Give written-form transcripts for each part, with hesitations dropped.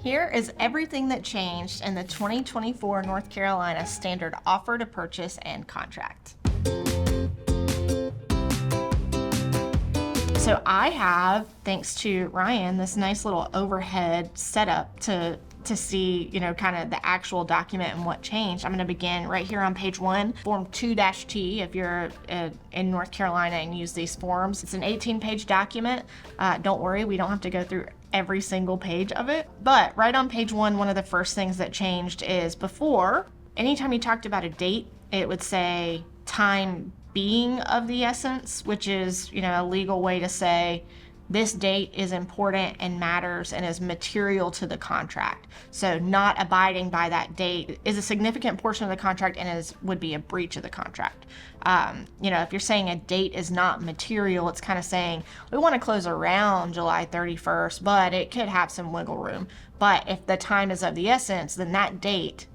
Here is everything that changed in the 2024 North Carolina Standard Offer to Purchase and Contract. So I have, thanks to Ryan, this nice little overhead setup to see, kind of the actual document and what changed. I'm going to begin right here on page 1, Form 2-T, if you're in North Carolina and use these forms. It's an 18-page document. Don't worry, we don't have to go through every single page of it. But right on page 1, one of the first things that changed is before, anytime you talked about a date, it would say time being of the essence, which is, a legal way to say this date is important and matters and is material to the contract. So not abiding by that date is a significant portion of the contract and would be a breach of the contract. If you're saying a date is not material, it's kind of saying we want to close around July 31st, but it could have some wiggle room. But if the time is of the essence, then that date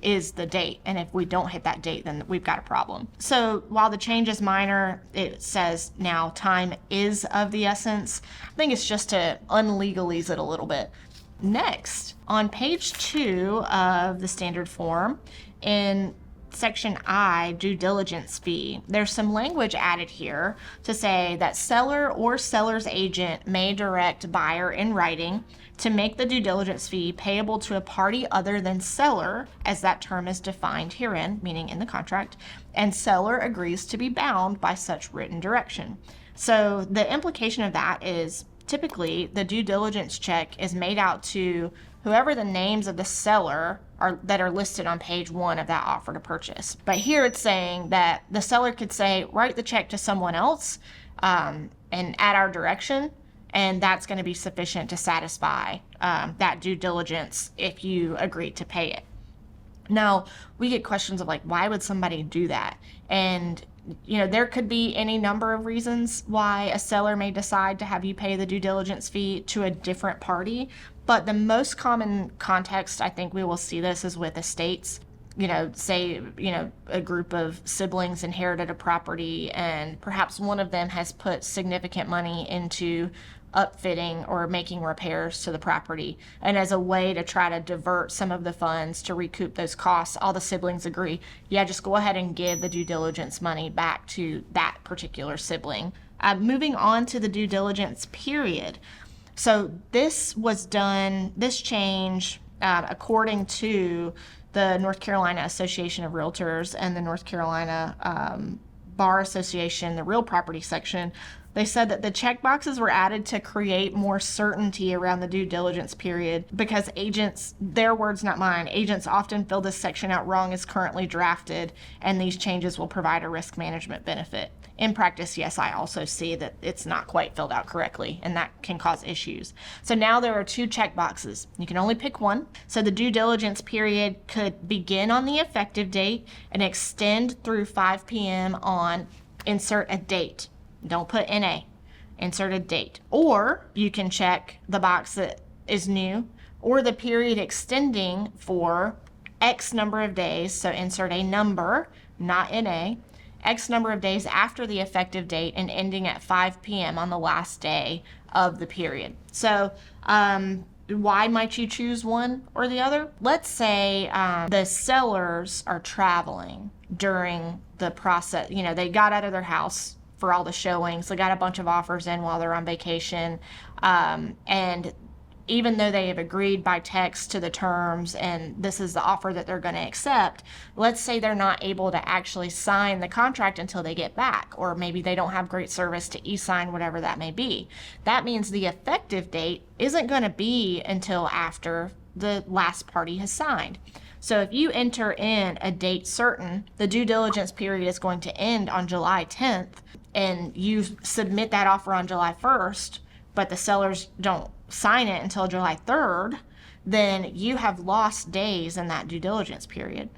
is the date. And if we don't hit that date, then we've got a problem. So while the change is minor, it says now time is of the essence. I think it's just to unlegalese it a little bit. Next, on page 2 of the standard form, in section I, due diligence fee, there's some language added here to say that seller or seller's agent may direct buyer in writing to make the due diligence fee payable to a party other than seller, as that term is defined herein, meaning in the contract, and seller agrees to be bound by such written direction. So the implication of that is typically the due diligence check is made out to whoever the names of the seller are that are listed on page 1 of that offer to purchase. But here it's saying that the seller could say, write the check to someone else and at our direction, and that's going to be sufficient to satisfy that due diligence if you agree to pay it. Now, we get questions of why would somebody do that? And there could be any number of reasons why a seller may decide to have you pay the due diligence fee to a different party. But the most common context I think we will see this is with estates. Say, a group of siblings inherited a property and perhaps one of them has put significant money into upfitting or making repairs to the property. And as a way to try to divert some of the funds to recoup those costs, all the siblings agree, just go ahead and give the due diligence money back to that particular sibling. Moving on to the due diligence period. So this change, according to the North Carolina Association of Realtors and the North Carolina Bar Association, the real property section, they said that the checkboxes were added to create more certainty around the due diligence period because agents, their words not mine, agents often fill this section out wrong as currently drafted, and these changes will provide a risk management benefit. In practice, yes, I also see that it's not quite filled out correctly, and that can cause issues. So now there are 2 checkboxes. You can only pick one. So the due diligence period could begin on the effective date and extend through 5 p.m. on insert a date. Don't put NA. Insert a date. Or you can check the box that is new, or the period extending for X number of days. So insert a number, not NA. X number of days after the effective date and ending at 5 p.m. on the last day of the period. So why might you choose one or the other? Let's say the sellers are traveling during the process. They got out of their house for all the showings. They got a bunch of offers in while they're on vacation. And even though they have agreed by text to the terms and this is the offer that they're going to accept, let's say they're not able to actually sign the contract until they get back, or maybe they don't have great service to e-sign, whatever that may be. That means the effective date isn't going to be until after the last party has signed. So if you enter in a date certain, the due diligence period is going to end on July 10th, and you submit that offer on July 1st, but the sellers don't sign it until July 3rd, then you have lost days in that due diligence period.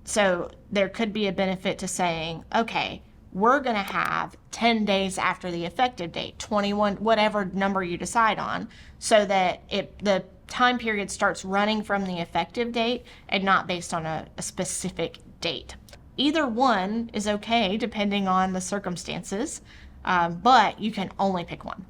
So there could be a benefit to saying, okay, we're going to have 10 days after the effective date, 21, whatever number you decide on, so that the time period starts running from the effective date and not based on a specific date. Either one is okay depending on the circumstances, but you can only pick one.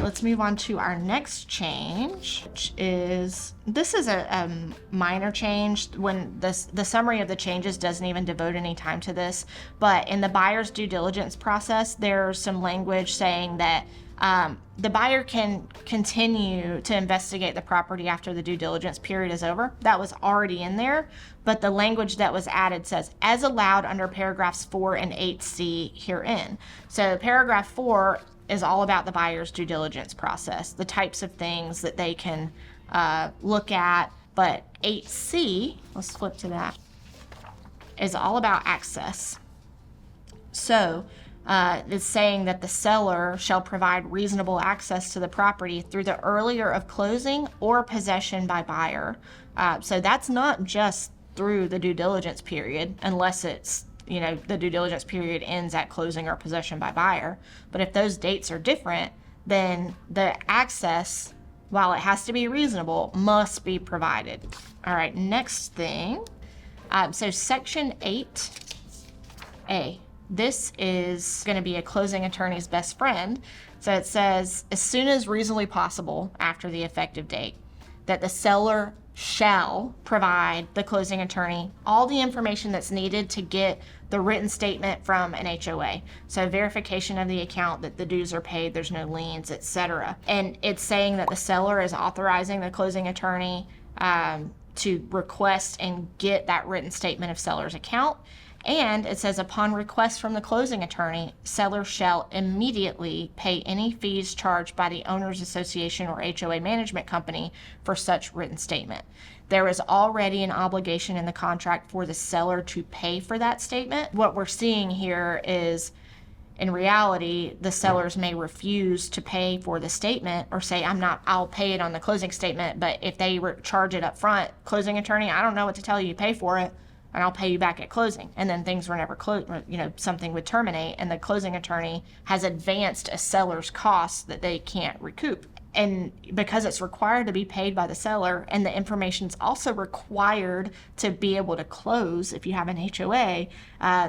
right, let's move on to our next change, which is, this is a minor change when the summary of the changes doesn't even devote any time to this, but in the buyer's due diligence process, there's some language saying that the buyer can continue to investigate the property after the due diligence period is over. That was already in there, but the language that was added says, as allowed under paragraphs 4 and 8C herein. So paragraph 4 is all about the buyer's due diligence process, the types of things that they can look at, but 8C, let's flip to that, is all about access. So it's saying that the seller shall provide reasonable access to the property through the earlier of closing or possession by buyer. So that's not just through the due diligence period, unless it's, the due diligence period ends at closing or possession by buyer. But if those dates are different, then the access, while it has to be reasonable, must be provided. All right, next thing. So section 8A. This is going to be a closing attorney's best friend. So it says, as soon as reasonably possible after the effective date, that the seller shall provide the closing attorney all the information that's needed to get the written statement from an HOA. So verification of the account that the dues are paid, there's no liens, etc. And it's saying that the seller is authorizing the closing attorney to request and get that written statement of seller's account. And it says, upon request from the closing attorney, seller shall immediately pay any fees charged by the owners association or HOA management company for such written statement. There is already an obligation in the contract for the seller to pay for that statement. What we're seeing here is, in reality, the sellers may refuse to pay for the statement or say, I'll pay it on the closing statement, but if they charge it up front, closing attorney, I don't know what to tell you, pay for it, and I'll pay you back at closing. And then things were never closed, something would terminate, and the closing attorney has advanced a seller's costs that they can't recoup. And because it's required to be paid by the seller, and the information's also required to be able to close if you have an HOA,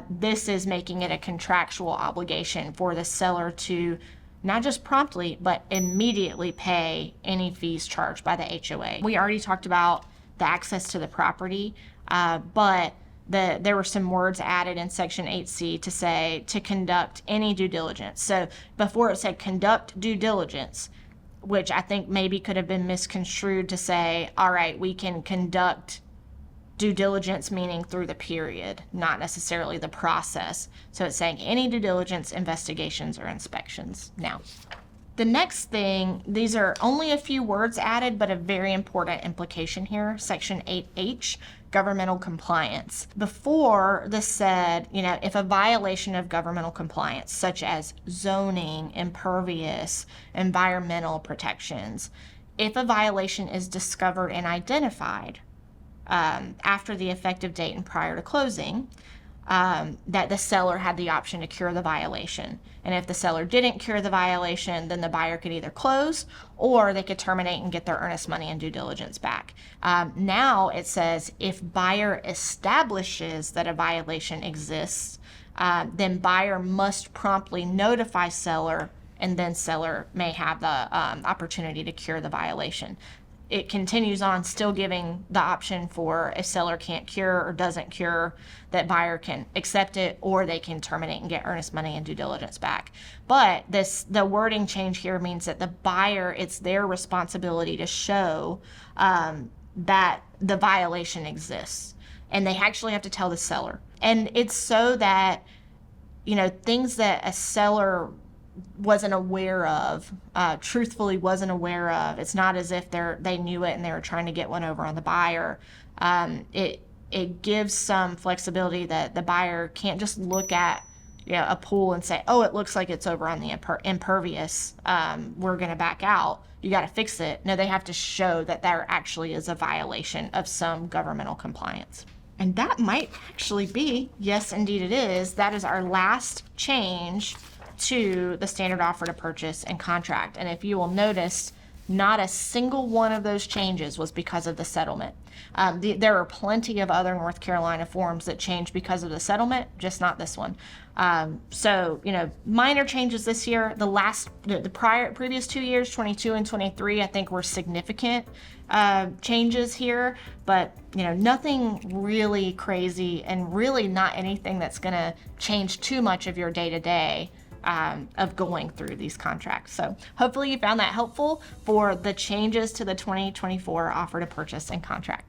this is making it a contractual obligation for the seller to not just promptly, but immediately pay any fees charged by the HOA. We already talked about the access to the property, but there were some words added in section 8C to say to conduct any due diligence. So before it said conduct due diligence, which I think maybe could have been misconstrued to say, all right, we can conduct due diligence, meaning through the period, not necessarily the process. So it's saying any due diligence, investigations, or inspections. Now, the next thing, these are only a few words added, but a very important implication here. Section 8H, governmental compliance. Before, this said, if a violation of governmental compliance, such as zoning, impervious, environmental protections, if a violation is discovered and identified after the effective date and prior to closing, that the seller had the option to cure the violation. And if the seller didn't cure the violation, then the buyer could either close or they could terminate and get their earnest money and due diligence back. Now it says if buyer establishes that a violation exists, then buyer must promptly notify seller, and then seller may have the opportunity to cure the violation. It continues on, still giving the option for if seller can't cure or doesn't cure, that buyer can accept it or they can terminate and get earnest money and due diligence back. But the wording change here means that the buyer, it's their responsibility to show that the violation exists, and they actually have to tell the seller. And it's so that, things that a seller wasn't aware of, truthfully wasn't aware of. It's not as if they knew it and they were trying to get one over on the buyer. It gives some flexibility that the buyer can't just look at a pool and say, oh, it looks like it's over on the impervious. We're going to back out. You got to fix it. No, they have to show that there actually is a violation of some governmental compliance. And that might actually be, yes, indeed it is. That is our last change to the standard offer to purchase and contract. And if you will notice, Not a single one of those changes was because of the settlement. There are plenty of other North Carolina forms that changed because of the settlement, just not this one. So, minor changes this year. The previous 2 years, 22 and 23, I think were significant changes here, but nothing really crazy, and really not anything that's going to change too much of your day-to-day of going through these contracts. So hopefully you found that helpful for the changes to the 2024 offer to purchase and contract.